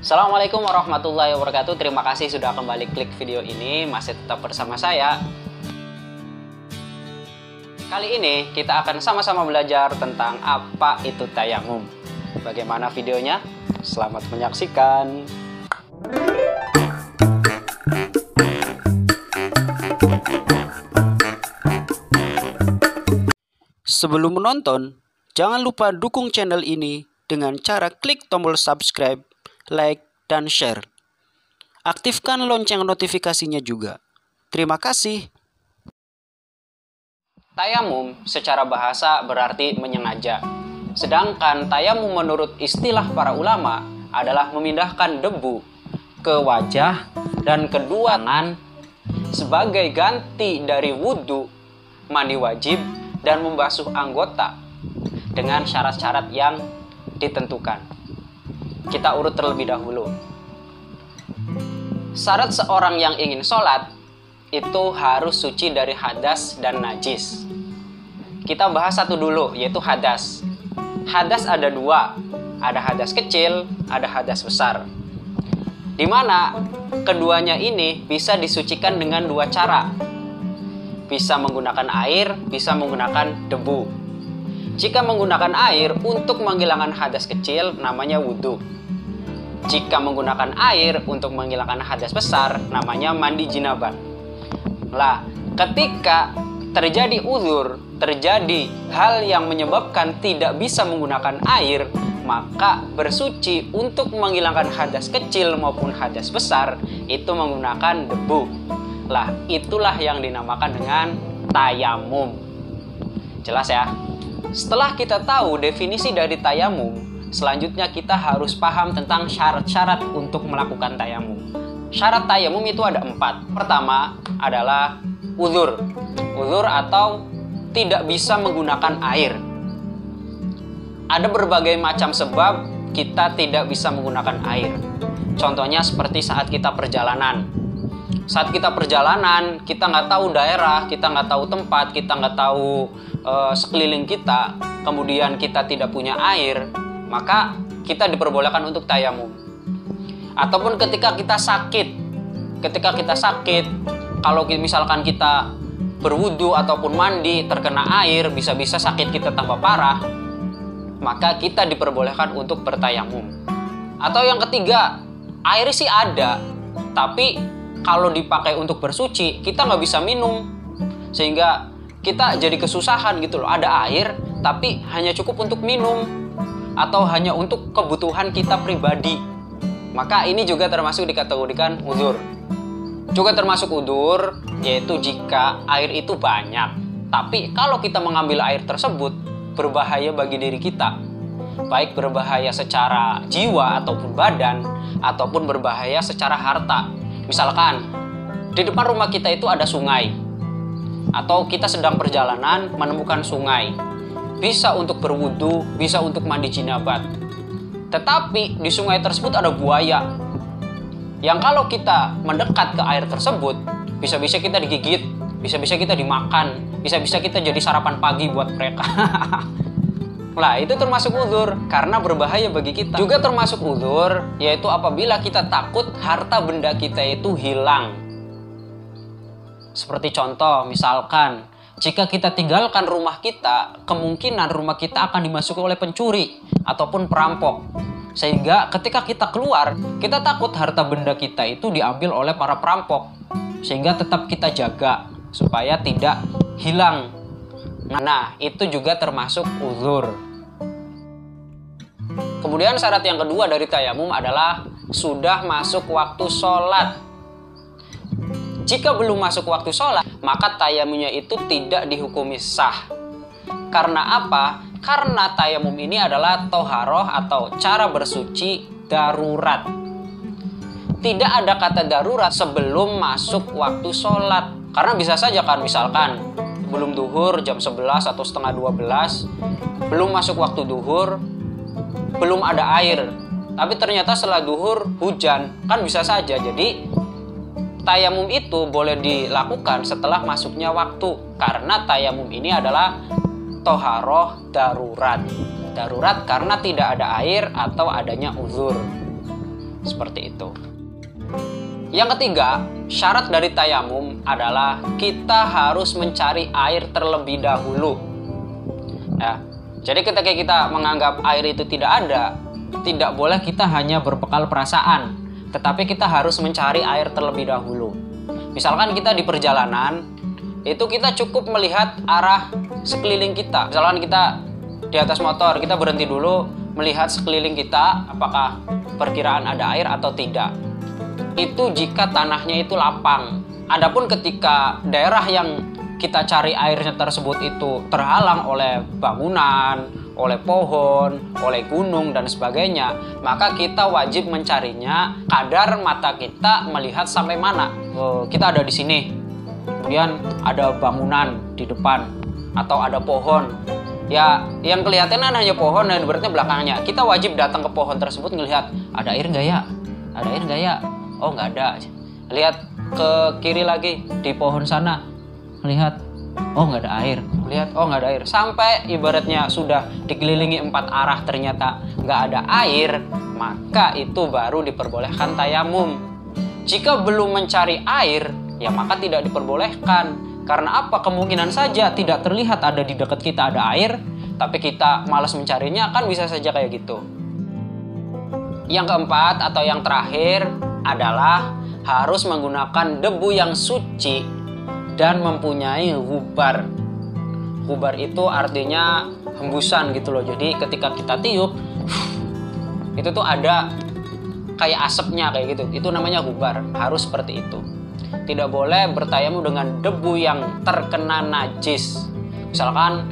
Assalamualaikum warahmatullahi wabarakatuh. Terima kasih sudah kembali klik video ini. Masih tetap bersama saya. Kali ini kita akan sama-sama belajar tentang apa itu tayamum. Bagaimana videonya? Selamat menyaksikan. Sebelum menonton, jangan lupa dukung channel ini dengan cara klik tombol subscribe, like, dan share. Aktifkan lonceng notifikasinya juga. Terima kasih. Tayamum secara bahasa berarti menyengaja. Sedangkan tayamum menurut istilah para ulama adalah memindahkan debu ke wajah dan kedua tangan sebagai ganti dari wudhu, mandi wajib, dan membasuh anggota dengan syarat-syarat yang ditentukan. Kita urut terlebih dahulu. Syarat seorang yang ingin sholat itu harus suci dari hadas dan najis. Kita bahas satu dulu, yaitu hadas. Hadas ada dua, ada hadas kecil, ada hadas besar. Di mana keduanya ini bisa disucikan dengan dua cara. Bisa menggunakan air, bisa menggunakan debu. Jika menggunakan air untuk menghilangkan hadas kecil namanya wudhu. Jika menggunakan air untuk menghilangkan hadas besar namanya mandi jinabat. Lah, ketika terjadi uzur, terjadi hal yang menyebabkan tidak bisa menggunakan air, maka bersuci untuk menghilangkan hadas kecil maupun hadas besar itu menggunakan debu. Lah, itulah yang dinamakan dengan tayamum. Jelas ya? Setelah kita tahu definisi dari tayamum, selanjutnya kita harus paham tentang syarat-syarat untuk melakukan tayamum. Syarat tayamum itu ada 4. Pertama adalah uzur. Uzur atau tidak bisa menggunakan air. Ada berbagai macam sebab kita tidak bisa menggunakan air. Contohnya seperti saat kita perjalanan. Saat kita perjalanan, kita nggak tahu daerah, kita nggak tahu tempat, kita nggak tahu sekeliling kita, kemudian kita tidak punya air, maka kita diperbolehkan untuk tayamum. Ataupun ketika kita sakit, kalau misalkan kita berwudu ataupun mandi terkena air, bisa-bisa sakit kita tambah parah, maka kita diperbolehkan untuk bertayamum. Atau yang ketiga, air sih ada, tapi kalau dipakai untuk bersuci, kita nggak bisa minum, sehingga kita jadi kesusahan gitu loh. Ada air, tapi hanya cukup untuk minum, atau hanya untuk kebutuhan kita pribadi. Maka ini juga termasuk dikategorikan uzur. Juga termasuk uzur, yaitu jika air itu banyak, tapi kalau kita mengambil air tersebut, berbahaya bagi diri kita. Baik berbahaya secara jiwa ataupun badan, ataupun berbahaya secara harta. Misalkan, di depan rumah kita itu ada sungai, atau kita sedang perjalanan menemukan sungai. Bisa untuk berwudu, bisa untuk mandi jinabat. Tetapi di sungai tersebut ada buaya, yang kalau kita mendekat ke air tersebut, bisa-bisa kita digigit, bisa-bisa kita dimakan, bisa-bisa kita jadi sarapan pagi buat mereka. Lah, itu termasuk uzur karena berbahaya bagi kita. Juga termasuk uzur, yaitu apabila kita takut harta benda kita itu hilang. Seperti contoh, misalkan jika kita tinggalkan rumah kita, kemungkinan rumah kita akan dimasuki oleh pencuri ataupun perampok. Sehingga ketika kita keluar, kita takut harta benda kita itu diambil oleh para perampok. Sehingga tetap kita jaga supaya tidak hilang. Nah, itu juga termasuk uzur. Kemudian syarat yang kedua dari tayamum adalah sudah masuk waktu sholat. Jika belum masuk waktu sholat, maka tayamumnya itu tidak dihukumi sah. Karena apa? Karena tayamum ini adalah toharoh atau cara bersuci darurat. Tidak ada kata darurat sebelum masuk waktu sholat. Karena bisa saja kan, misalkan belum duhur jam 11 atau setengah 12, belum masuk waktu duhur, belum ada air, tapi ternyata setelah duhur hujan, kan bisa saja. Jadi tayamum itu boleh dilakukan setelah masuknya waktu, karena tayamum ini adalah toharoh darurat. Darurat karena tidak ada air atau adanya uzur. seperti itu. Yang ketiga, syarat dari tayamum adalah kita harus mencari air terlebih dahulu. Ya, jadi ketika kita menganggap air itu tidak ada, tidak boleh kita hanya berbekal perasaan, tetapi kita harus mencari air terlebih dahulu. Misalkan kita di perjalanan, itu kita cukup melihat arah sekeliling kita. Misalkan kita di atas motor, kita berhenti dulu melihat sekeliling kita, apakah perkiraan ada air atau tidak. Itu jika tanahnya itu lapang. Adapun ketika daerah yang kita cari airnya tersebut itu terhalang oleh bangunan, oleh pohon, oleh gunung dan sebagainya, maka kita wajib mencarinya kadar mata kita melihat sampai mana. Kita ada di sini, kemudian ada bangunan di depan atau ada pohon. Ya, yang kelihatan hanya pohon dan berarti belakangnya. Kita wajib datang ke pohon tersebut ngelihat, ada air nggak ya? Ada air nggak ya? Oh, nggak ada. Lihat ke kiri lagi, di pohon sana. Lihat, oh nggak ada air. Lihat, oh nggak ada air. Sampai ibaratnya sudah dikelilingi 4 arah ternyata nggak ada air, maka itu baru diperbolehkan tayamum. Jika belum mencari air, ya maka tidak diperbolehkan. Karena apa? Kemungkinan saja tidak terlihat ada di dekat kita ada air, tapi kita malas mencarinya, kan bisa saja kayak gitu. Yang keempat atau yang terakhir adalah harus menggunakan debu yang suci dan mempunyai ghubar. Ghubar itu artinya hembusan gitu loh. Jadi ketika kita tiup, itu tuh ada kayak asapnya kayak gitu. Itu namanya ghubar. Harus seperti itu. Tidak boleh bertayamum dengan debu yang terkena najis. Misalkan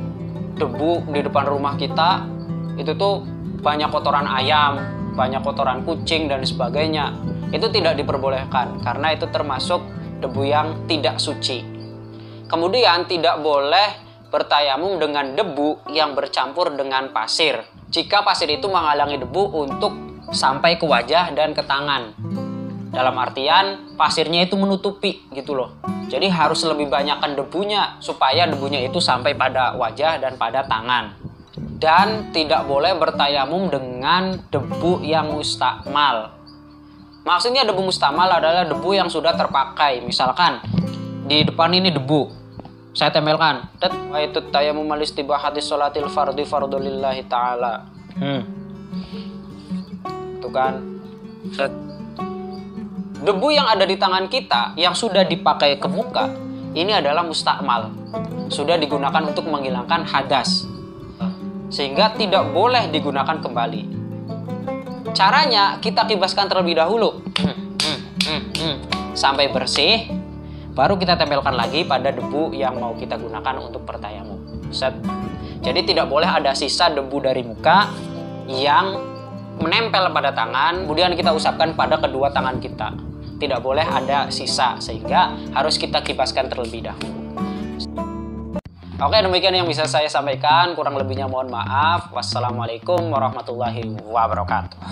debu di depan rumah kita itu tuh banyak kotoran ayam, banyak kotoran kucing dan sebagainya. Itu tidak diperbolehkan karena itu termasuk debu yang tidak suci. Kemudian tidak boleh bertayamum dengan debu yang bercampur dengan pasir. Jika pasir itu menghalangi debu untuk sampai ke wajah dan ke tangan. Dalam artian pasirnya itu menutupi gitu loh. Jadi harus lebih banyakkan debunya supaya debunya itu sampai pada wajah dan pada tangan. Dan tidak boleh bertayamum dengan debu yang mustakmal. Maksudnya debu mustakmal adalah debu yang sudah terpakai. Misalkan di depan ini debu, saya tempelkan. Wa itu tayamum al-istibahati sholatil fardhi fardulillahi ta'ala. Itu kan. Debu yang ada di tangan kita yang sudah dipakai ke muka, ini adalah mustakmal. Sudah digunakan untuk menghilangkan hadas. Sehingga tidak boleh digunakan kembali. Caranya kita kibaskan terlebih dahulu sampai bersih, baru kita tempelkan lagi pada debu yang mau kita gunakan untuk bertayamum. Jadi tidak boleh ada sisa debu dari muka yang menempel pada tangan, kemudian kita usapkan pada kedua tangan kita. Tidak boleh ada sisa, sehingga harus kita kibaskan terlebih dahulu. Oke, demikian yang bisa saya sampaikan. Kurang lebihnya mohon maaf. Wassalamualaikum warahmatullahi wabarakatuh.